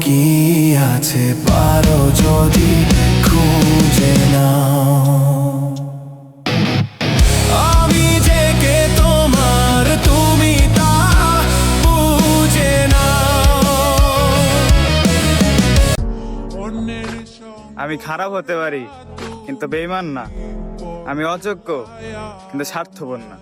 কি আছে পারো যদি খুঁজে নাও। আমি যে কে তোমার তুমি তা বুঝে নাও। আমি খারাপ হতে পারি কিন্তু বেঈমান না, আমি অযোগ্য কিন্তু স্বার্থপর না।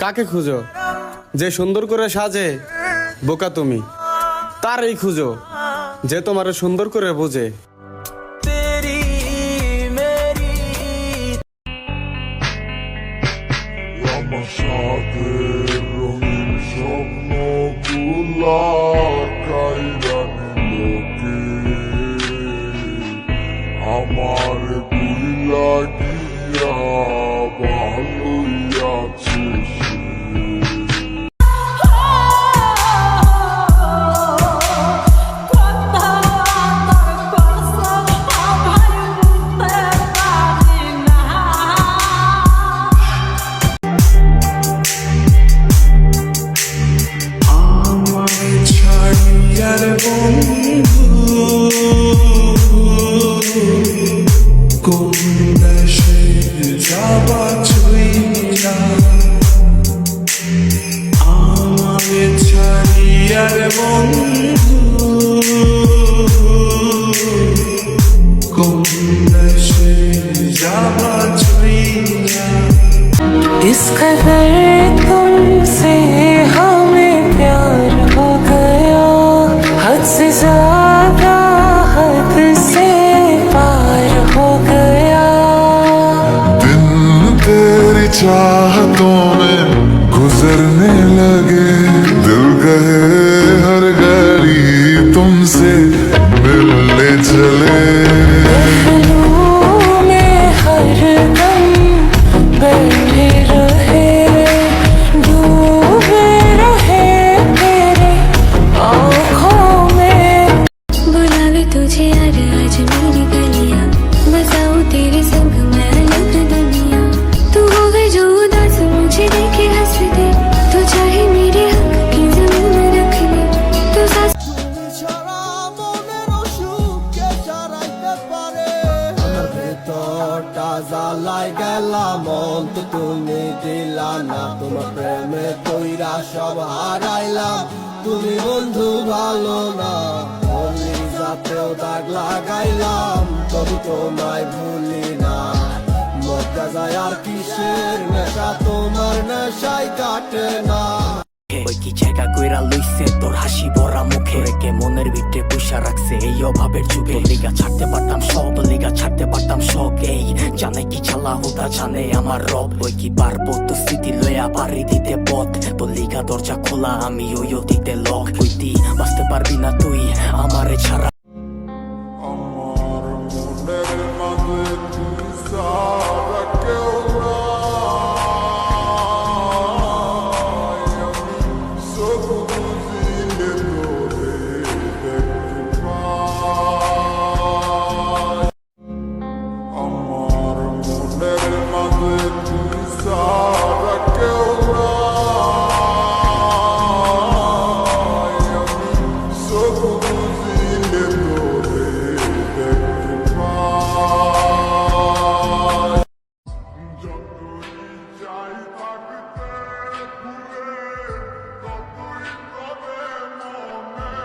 কাকে খুঁজো? যে সুন্দর করে সাজে বোকা তুমি, তারই খুঁজো যে তোমার সুন্দর করে বোঝে। আমার সাথে রঙিন স্বপ্নগুলা কাইরা নিলোকে আমার বুইলা গিয়া ভালোই আছে সে। কোন দেশে যাবা ছুঁইলা আমাকে ছাড়িয়ার বন্ধু, কোন দেশে যাবা ছুঁইলা। इस कदर तुमसे हमें प्यार हो गया, हद से ज्यादा हद से पार हो गया। दिन तेरी चाहतों में गुजरने लगे, दिल कहे हर घड़ी तुमसे मिलने चले। पहलू में हर दम बैठे रहे, डूबे रहे तेरे आँखों में। बुला ले तुझे यार आज मेरी गलियां, बसाऊं तेरे संग मैं अलग दुनिया। तू होवे जो उदास मुझे देखे हंस दे, तू चाहे मेरे हक की जमीन रख ले, तू सास আমার ভেতরটা জ্বালাই গেলাম, মন তো তুমি দিলা না, তোমার প্রেমে কইরা সব হারাইলাম। তুমি বন্ধু ভালো না, অলি যাতেও দাগ লাগাইলাম, তবু তোমায় ভুলি না। মরতে যায় আর কিসের নেশা, তোমার নেশাই কাটে না। ওই কি জায়গা কইরা লইছে তোর হাসি ভরা মুখে, রেখে মনের ভিতরে পুষা রাখছে এই অভাবের যুগে। লিগা ছাড়তে পারতাম সব, লিগা ছাড়তে পারতাম শখ, এই জানে কি চালা হুদা জানে আমার রব। ওই কি পারবো তো স্মৃতি লইয়া পারি দিতে পথ, তোর লিগা দরজা খোলা আমি ওই অতীতে লক। হইতি বাঁচতে পারবি না তুই আমারে ছাড়া। আমার মনের মাঝে তুই ছাড়া কেউ নাই, আমি শুধু বুঝিলে তোরে দেখতে পাই। আমার মনের মাঝে তুই ছাড়া কেউ নাই, আমি শুধু বুঝিলে তোরে দেখতে পাই। যতই চাই থাকতে ভুলে, ততই তবে মনে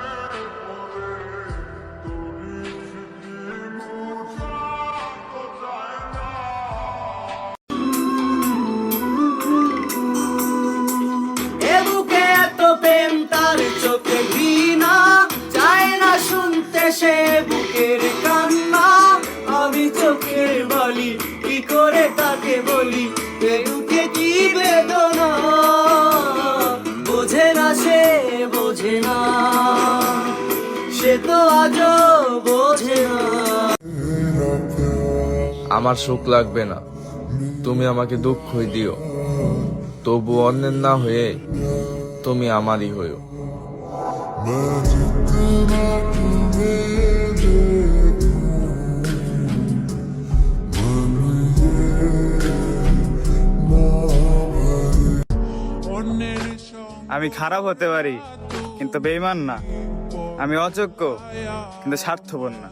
পড়ে, তোরই স্মৃতি মুছা তো যায় না। এ বুকে এত প্রেম তার চোখে ঘৃণা, চায় না শুনতে সে বুকের কান্না। আমি চোখের বলি কি করে তাকে বলি, এ বুকে কি বেদনা। বোঝে না সে বোঝে না, সে তো আজও বোঝে না। আমার সুখ লাগবে না, তুমি আমাকে দুঃখই দিও, তবু অন্যের না হয়ে তুমি আমারই হইও। मैं जितना तुम्हें देखूं আমি খারাপ হতে পারি কিন্তু বেঈমান না। আমি অযোগ্য কিন্তু স্বার্থপর না।